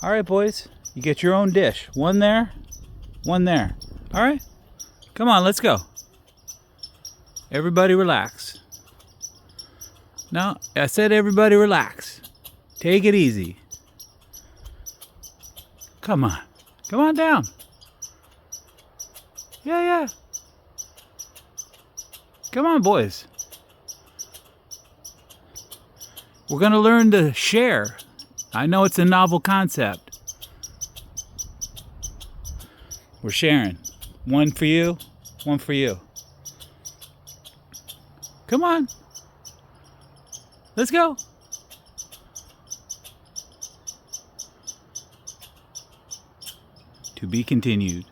All right, boys. You get your own dish. One there, one there. All right? Come on, let's go. Everybody relax. No, I said everybody relax. Take it easy. Come on. Come on down. Yeah. Come on, boys. We're going to learn to share. I know it's a novel concept. We're sharing. One for you, one for you. Come on. Let's go. To be continued.